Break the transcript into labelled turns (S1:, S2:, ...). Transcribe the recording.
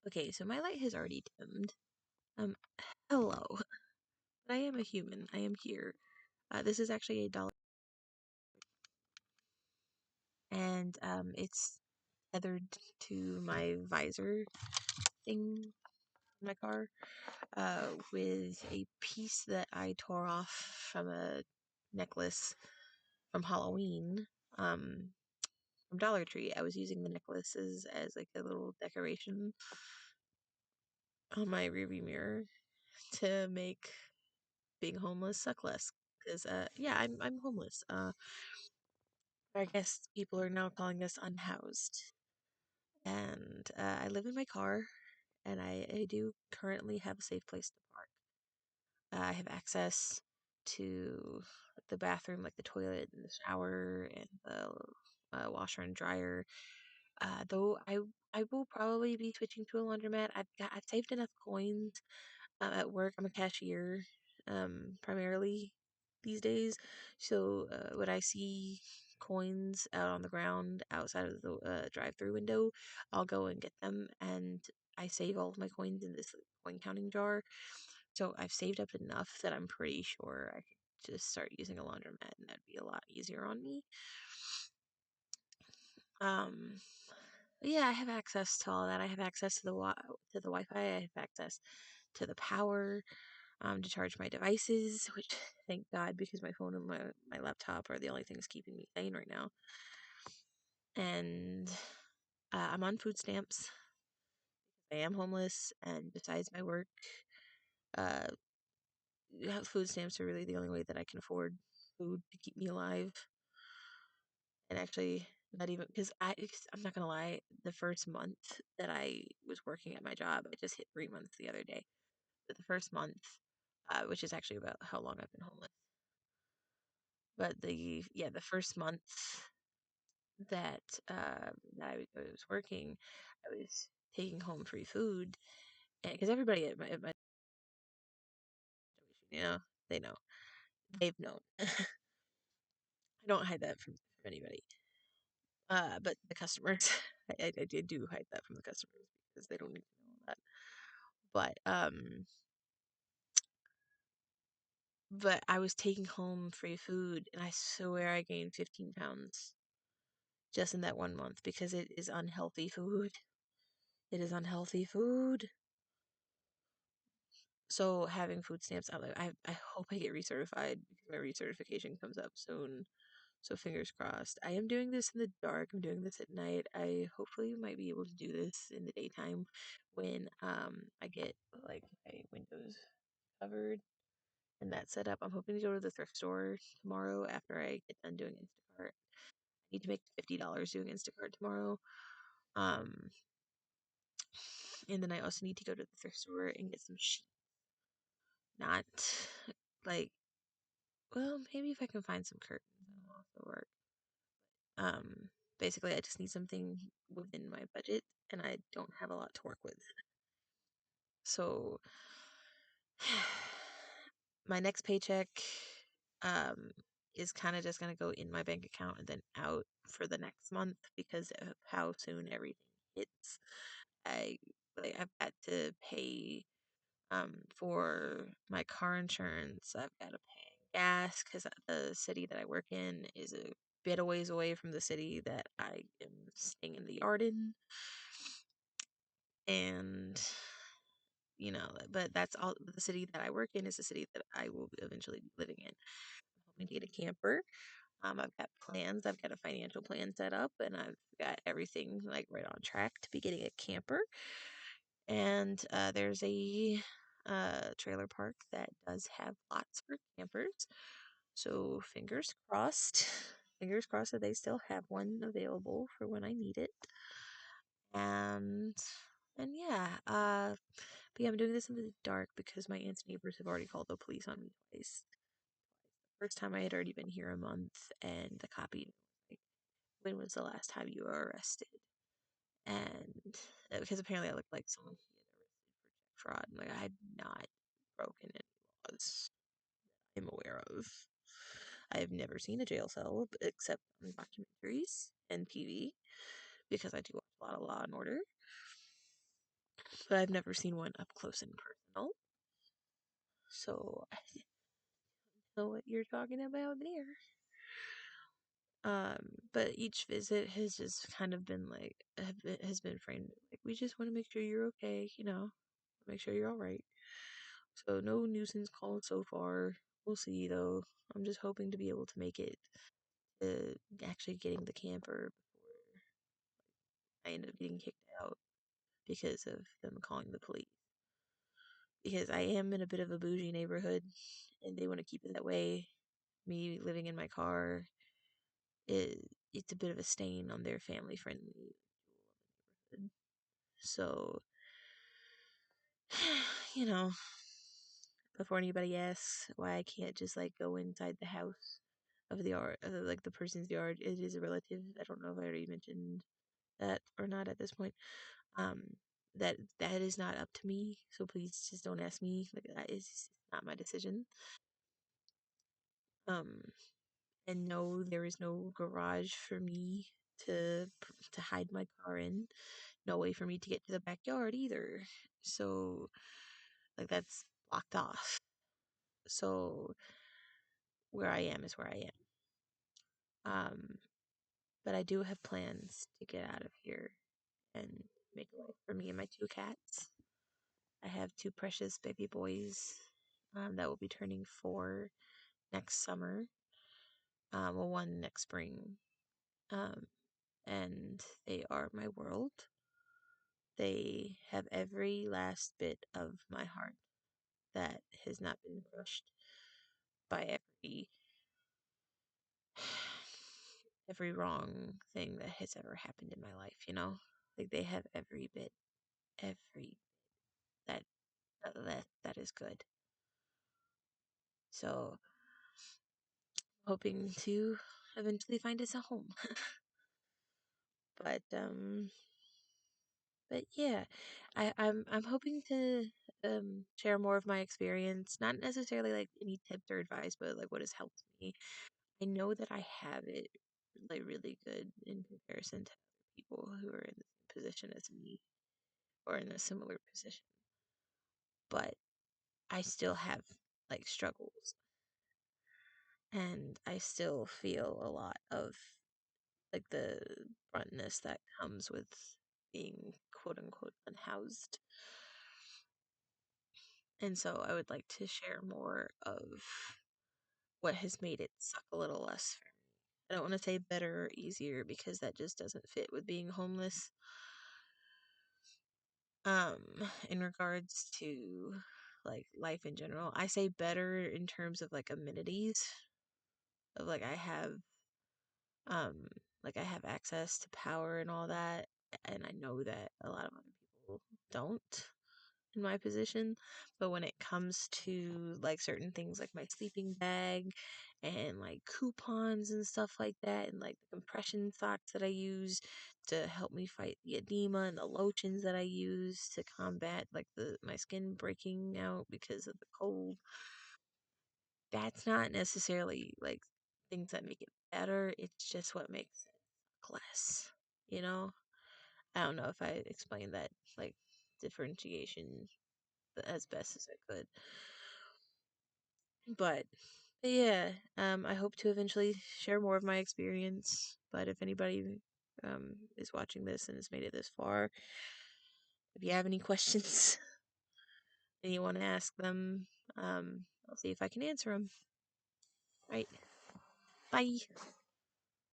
S1: Okay, so my light has already dimmed. Um, hello. But I am a human. I am here. This is actually $1, and it's tethered to my visor thing in my car, with a piece that I tore off from a necklace from Halloween, from Dollar Tree. I was using the necklaces as like a little decoration on my rearview mirror to make being homeless suck less. Because yeah, I'm homeless. I guess people are now calling us unhoused. And I live in my car, and I do currently have a safe place to park. I have access to the bathroom, like the toilet and the shower and the washer and dryer. Though I will probably be switching to a laundromat. I've saved enough coins. At work, I'm a cashier, primarily these days. So when I see coins out on the ground outside of the drive-through window, I'll go and get them, and I save all of my coins in this coin counting jar. So I've saved up enough that I'm pretty sure I could just start using a laundromat, and that'd be a lot easier on me. Um, yeah, I have access to all that. I have access to the Wi-Fi. I have access to the power, to charge my devices, which thank God, because my phone and my laptop are the only things keeping me sane right now. And I'm on food stamps. I am homeless, and besides my work, uh, food stamps are really the only way that I can afford food to keep me alive. And actually, not even because I'm not gonna lie, the first month that I was working at my job, I just hit 3 months the other day. But the first month, which is actually about how long I've been homeless. But the first month that I was working, I was taking home free food, and because everybody at my situation, they know, they've known. I don't hide that from anybody. But the customers, I do hide that from the customers because they don't need to know that. But I was taking home free food, and I swear I gained 15 pounds just in that 1 month because it is unhealthy food. It is unhealthy food. So having food stamps out, like I hope I get recertified because my recertification comes up soon. So fingers crossed. I am doing this in the dark. I'm doing this at night. I hopefully might be able to do this in the daytime when I get like my windows covered and that set up. I'm hoping to go to the thrift store tomorrow after I get done doing Instacart. I need to make $50 doing Instacart tomorrow. Um, and then I also need to go to the thrift store and get some sheets. Not like, well, maybe if I can find some curtains, that'll also work. Um, basically, I just need something within my budget, and I don't have a lot to work with. So, my next paycheck, um, is kind of just gonna go in my bank account and then out for the next month because of how soon everything hits. I I've got to pay for my car insurance. I've got to pay gas because the city that I work in is a bit a ways away from the city that I am staying in the yard in. And, but that's all. The city that I work in is the city that I will eventually be living in. I'm hoping to get a camper. I've got plans. I've got a financial plan set up, and I've got everything like right on track to be getting a camper. And there's a trailer park that does have lots for campers. So fingers crossed, fingers crossed that they still have one available for when I need it. And yeah, but yeah, I'm doing this in the dark because my aunt's neighbors have already called the police on me twice. First time I had already been here a month, and the cop even was like, "When was the last time you were arrested?" And because apparently I looked like someone he had arrested for check fraud. Like I had not broken any laws I'm aware of. I have never seen a jail cell except on documentaries and TV because I do watch a lot of Law and Order. but I've never seen one up close and personal. So I don't know what you're talking about there. But each visit has just kind of been like has been framed like we just want to make sure you're okay, make sure you're all right. So no nuisance calls so far. We'll see though. I'm just hoping to be able to make it to actually getting the camper before I end up getting kicked out because of them calling the police. Because I am in a bit of a bougie neighborhood and they want to keep it that way. Me living in my car, it's a bit of a stain on their family friendly neighborhood. So, you know, before anybody asks why I can't just like go inside the house of the yard, like the person's yard, it is a relative. I don't know if I already mentioned that or not at this point. Um, that is not up to me. So please just don't ask me. Like that is not my decision. Um, and no, there is no garage for me to hide my car in. No way for me to get to the backyard either. So like that's blocked off. So where I am is where I am. But I do have plans to get out of here and make a life for me and my two cats. I have two precious baby boys that will be turning 4 next summer. Well, one next spring. Um, and they are my world. They have every last bit of my heart that has not been crushed by every wrong thing that has ever happened in my life. Like they have every that that is good. So hoping to eventually find us a home. But but yeah, I'm hoping to share more of my experience, not necessarily like any tips or advice, but like what has helped me. I know that I have it like really good in comparison to other people who are in the same position as me or in a similar position, but I still have like struggles and I still feel a lot of like the bruntness that comes with being quote unquote unhoused. And so I would like to share more of what has made it suck a little less for me. I don't want to say better or easier because that just doesn't fit with being homeless. Um, in regards to like life in general, I say better in terms of like amenities of um I have access to power and all that, and I know that a lot of other people don't in my position. But when it comes to like certain things like my sleeping bag and like coupons and stuff like that, and like the compression socks that I use to help me fight the edema and the lotions that I use to combat like the my skin breaking out because of the cold, that's not necessarily like things that make it better. It's just what makes it suck less, you know? I don't know if I explained that like differentiation as best as I could. But yeah, I hope to eventually share more of my experience. But if anybody is watching this and has made it this far, if you have any questions and you want to ask them, I'll see if I can answer them. Right. Bye.